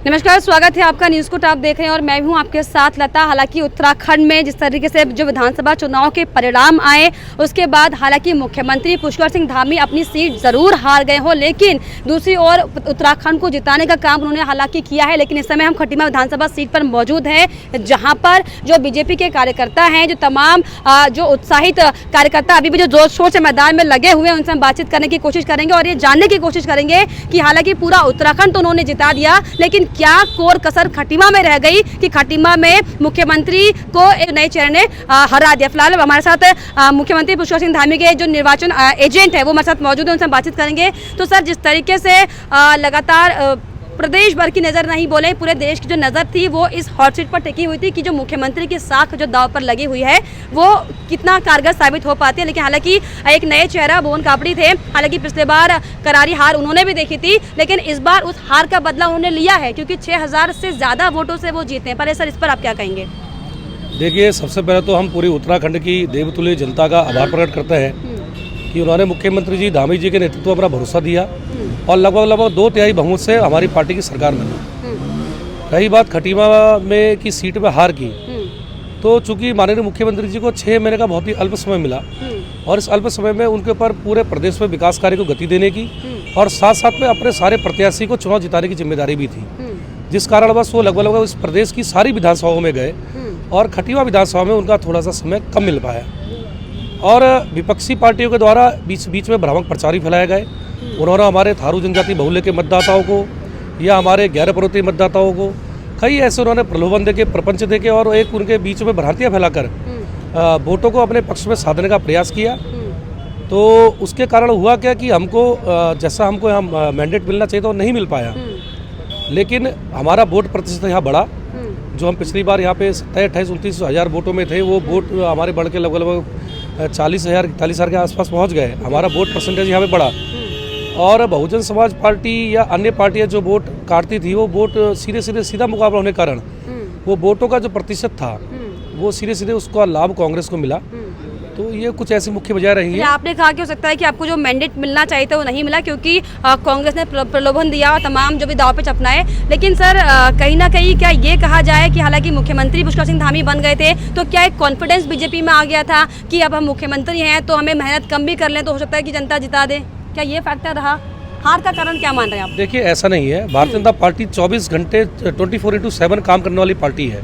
नमस्कार, स्वागत है आपका न्यूज़ कोट आप देख रहे हैं और मैं भी हूं आपके साथ लता। हालांकि उत्तराखंड में जिस तरीके से जो विधानसभा चुनाव के परिणाम आए उसके बाद हालांकि मुख्यमंत्री पुष्कर सिंह धामी अपनी सीट ज़रूर हार गए हो, लेकिन दूसरी ओर उत्तराखंड को जिताने का काम उन्होंने हालांकि किया है। लेकिन इस समय हम खटीमा विधानसभा सीट पर मौजूद हैं, जहाँ पर जो बीजेपी के कार्यकर्ता हैं, जो तमाम जो उत्साहित कार्यकर्ता अभी भी जो जोर शोर से मैदान में लगे हुए हैं, उनसे हम बातचीत करने की कोशिश करेंगे और ये जानने की कोशिश करेंगे कि हालांकि पूरा उत्तराखंड तो उन्होंने जिता दिया, लेकिन क्या कोर कसर खटीमा में रह गई कि खटीमा में मुख्यमंत्री को एक नए चेहरे ने हरा दिया। फिलहाल हमारे साथ मुख्यमंत्री पुष्कर सिंह धामी के जो निर्वाचन एजेंट है वो हमारे साथ मौजूद है, उनसे हम बातचीत करेंगे। तो सर, जिस तरीके से लगातार प्रदेश भर की नज़र नहीं बोले, पूरे देश की जो नज़र थी वो इस हॉट सीट पर टिकी हुई थी कि जो मुख्यमंत्री की साख जो दाव पर लगी हुई है वो कितना कारगर साबित हो पाती है। लेकिन हालांकि एक नए चेहरा भुवन कापड़ी थे, हालांकि पिछले बार करारी हार उन्होंने भी देखी थी, लेकिन इस बार उस हार का बदला उन्होंने लिया है क्योंकि 6000 से ज़्यादा वोटों से वो जीते हैं। पर सर, इस पर आप क्या कहेंगे? देखिए, सबसे पहले तो हम पूरी उत्तराखंड की देवतुल्य जनता का आभार प्रकट करते हैं कि उन्होंने मुख्यमंत्री जी धामी जी के नेतृत्व में अपना भरोसा दिया और लगभग 2/3 बहुमत से हमारी पार्टी की सरकार बनी। रही बात खटीमा में की सीट में हार की, तो चूंकि माननीय मुख्यमंत्री जी को 6 महीने का बहुत ही अल्प समय मिला और इस अल्प समय में उनके ऊपर पूरे प्रदेश में विकास कार्य को गति देने की और साथ साथ में अपने सारे प्रत्याशी को चुनाव जिताने की जिम्मेदारी भी थी, जिस कारणवश वो लगभग इस प्रदेश की सारी विधानसभाओं में गए और खटीमा विधानसभा में उनका थोड़ा सा समय कम मिल पाया और विपक्षी पार्टियों के द्वारा बीच में भ्रामक प्रचार फैलाए गए। उन्होंने हमारे थारू जनजाति बहुल्य के मतदाताओं को या हमारे गैर पर्वतीय मतदाताओं को कई ऐसे उन्होंने प्रलोभन देके, प्रपंच देके और एक उनके बीच में भ्रांतियाँ फैलाकर वोटों को अपने पक्ष में साधने का प्रयास किया। तो उसके कारण हुआ क्या कि हमको जैसा हमको यहाँ मैंडेट मिलना चाहिए तो नहीं मिल पाया, लेकिन हमारा वोट प्रतिशत यहाँ बढ़ा। जो हम पिछली बार यहाँ पे 27-28-29 हज़ार वोटों में थे, वो वोट हमारे बढ़ के लगभग 40,000-41,000 के आसपास पहुँच गए। हमारा वोट परसेंटेज यहाँ पे बढ़ा और बहुजन समाज पार्टी या अन्य पार्टियां जो वोट काटती थी वो वोट सीधा मुकाबला होने के कारण वो वोटों का जो प्रतिशत था वो सीधे उसका लाभ कांग्रेस को मिला। तो ये कुछ ऐसी मुख्य वजह रही है। आपने कहा कि हो सकता है कि आपको जो मैंडेट मिलना चाहिए था वो नहीं मिला क्योंकि कांग्रेस ने प्रलोभन दिया और तमाम जो भी दाव पे चपनाए। लेकिन सर, कहीं ना कहीं क्या ये कहा जाए कि हालांकि मुख्यमंत्री पुष्कर सिंह धामी बन गए थे तो क्या एक कॉन्फिडेंस बीजेपी में आ गया था कि अब हम मुख्यमंत्री हैं तो हमें मेहनत कम भी कर लें तो हो सकता है कि जनता जिता दे? क्या ये फैक्टर रहा? हार का कारण क्या मान रहे हैं आप? देखिए, ऐसा नहीं है। भारतीय जनता पार्टी 24 घंटे 24/7 काम करने वाली पार्टी है।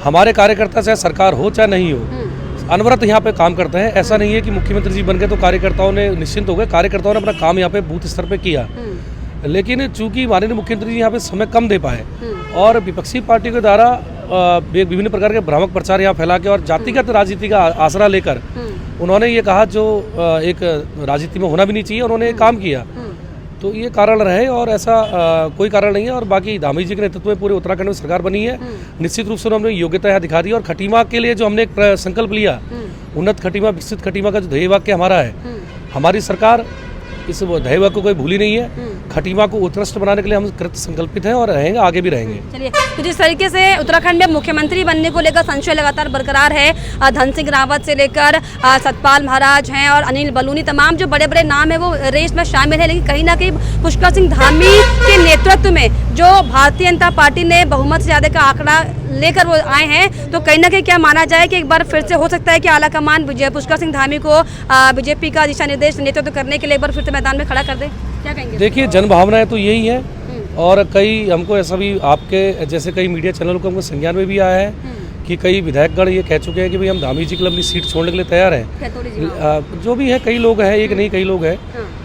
हमारे कार्यकर्ता चाहे सरकार हो चाहे नहीं हो, अनवरत यहाँ पे काम करते हैं। ऐसा नहीं है कि मुख्यमंत्री जी बन गए तो कार्यकर्ताओं ने निश्चिंत हो गए। कार्यकर्ताओं ने अपना काम यहाँ पे बूथ स्तर पे किया, लेकिन चूंकि माननीय मुख्यमंत्री जी यहाँ पे समय कम दे पाए और विपक्षी पार्टी के द्वारा विभिन्न प्रकार के भ्रामक प्रचार यहाँ फैला के और जातिगत राजनीति का आसरा लेकर उन्होंने ये कहा जो एक राजनीति में होना भी नहीं चाहिए, उन्होंने काम किया। तो ये कारण रहे और ऐसा कोई कारण नहीं है। और बाकी धामी जी के नेतृत्व में पूरे उत्तराखंड में सरकार बनी है। निश्चित रूप से उन्होंने योग्यता यहाँ दिखा दी और खटीमा के लिए जो हमने एक संकल्प लिया, उन्नत खटीमा विकसित खटीमा का जो ध्येय वाक्य हमारा है, हमारी सरकार इस ध्येय वाक्य को कोई भूली नहीं है। खटीमा को उत्कृष्ट बनाने के लिए हम कृत संकल्पित हैं और रहेंगे, आगे भी रहेंगे। चलिए, तो जिस तरीके से उत्तराखंड में मुख्यमंत्री बनने को लेकर संशय लगातार बरकरार है, धन सिंह रावत से लेकर सतपाल महाराज हैं और अनिल बलूनी, तमाम जो बड़े बड़े नाम है वो रेस में शामिल है, लेकिन कहीं ना कहीं पुष्कर सिंह धामी के नेतृत्व में जो भारतीय जनता पार्टी ने बहुमत से ज़्यादा का आंकड़ा लेकर वो आए हैं, तो कहीं ना कहीं क्या माना जाए कि एक बार फिर से हो सकता है कि आला कमान पुष्कर सिंह धामी को बीजेपी का दिशा निर्देश नेतृत्व करने के लिए एक बार फिर से मैदान में खड़ा कर दे? क्या कहेंगे? देखिए, जन भावनाएं तो यही है और कई हमको ऐसा भी आपके जैसे कई मीडिया चैनलों को हमको संज्ञान में भी आया है कि कई विधायकगण ये कह चुके हैं कि भाई हम धामी जी के लिए अपनी सीट छोड़ने के लिए तैयार हैं। जो भी है, कई लोग हैं, एक नहीं कई लोग हैं,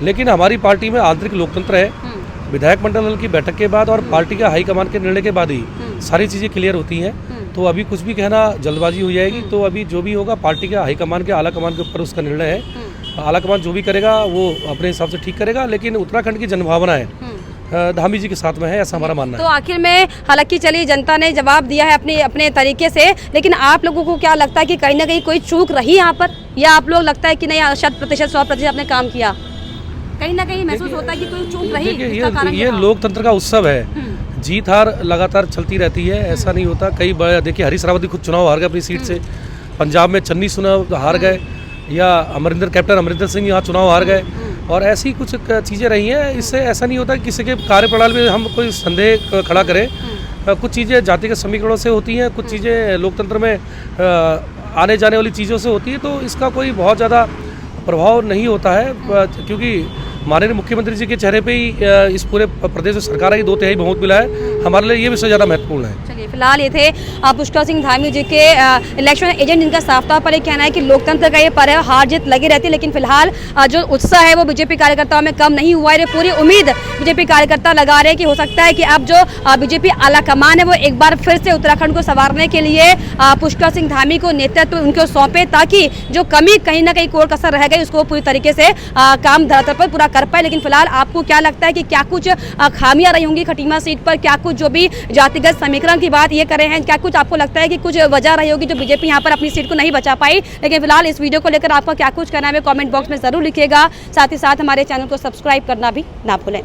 लेकिन हमारी पार्टी में आंतरिक लोकतंत्र है। विधायक मंडल की बैठक के बाद और पार्टी का हाईकमान के निर्णय के बाद ही सारी चीज़ें क्लियर होती हैं। तो अभी कुछ भी कहना जल्दबाजी हो जाएगी। तो अभी जो भी होगा पार्टी का हाईकमान के आला कमान के ऊपर उसका निर्णय है। आला कमान जो भी करेगा वो अपने हिसाब से ठीक करेगा, लेकिन उत्तराखंड की जनभावना है धामी जी के साथ में है, ऐसा हमारा मानना है। तो आखिर में हालांकि चलिए, जनता ने जवाब दिया है अपने तरीके से, लेकिन आप लोगों को क्या लगता है कि कहीं ना कहीं कोई चूक रही यहाँ पर, या आप लोग लगता है कि नहीं 100% 100% आपने काम किया? कहीं ना कहीं महसूस होता है कि कोई चूक रही? ये लोकतंत्र का उत्सव है। जीत हार लगातार चलती रहती है, ऐसा नहीं होता। कई देखिए, हरीश रावत खुद चुनाव हार गए अपनी सीट से, पंजाब में चन्नी चुनाव हार गए, या कैप्टन अमरिंदर सिंह यहाँ चुनाव हार गए। और ऐसी कुछ चीज़ें रही हैं। इससे ऐसा नहीं होता कि किसी के कार्यप्रणाली में हम कोई संदेह खड़ा करें। कुछ चीज़ें जातिगत समीकरणों से होती हैं, कुछ चीज़ें लोकतंत्र में आने जाने वाली चीज़ों से होती है, तो इसका कोई बहुत ज़्यादा प्रभाव नहीं होता है, क्योंकि माननीय मुख्यमंत्री जी के चेहरे पे ही इस पूरे प्रदेश में सरकार की 2/3 बहुमत मिला है। हमारे लिए ये विषय ज़्यादा महत्वपूर्ण है। चलिए, फिलहाल ये थे पुष्कर सिंह धामी जी के इलेक्शन एजेंट, जिनका साफ तौर पर ये कहना है कि लोकतंत्र का ये पर्व है, हार जीत लगी रहती है, लेकिन फिलहाल जो उत्साह है वो बीजेपी कार्यकर्ताओं में कम नहीं हुआ है। पूरी उम्मीद बीजेपी कार्यकर्ता लगा रहे हैं कि हो सकता है कि अब जो बीजेपी आला कमान है वो एक बार फिर से उत्तराखंड को संवारने के लिए पुष्कर सिंह धामी को नेतृत्व उनको सौंपे, ताकि जो कमी कहीं ना कहीं कोर कसर रह गई उसको पूरी तरीके से काम धरातल पर पूरा कर पाए। लेकिन फिलहाल आपको क्या लगता है कि क्या कुछ खामियां रही होंगी खटीमा सीट पर? क्या कुछ जो भी जातिगत समीकरण की बात ये कर रहे हैं, क्या कुछ आपको लगता है कि कुछ वजह रही होगी जो बीजेपी यहाँ पर अपनी सीट को नहीं बचा पाई? लेकिन फिलहाल इस वीडियो को लेकर आपका क्या कुछ कहना है कमेंट बॉक्स में जरूर लिखिएगा। साथ ही साथ हमारे चैनल को सब्सक्राइब करना भी ना भूलें।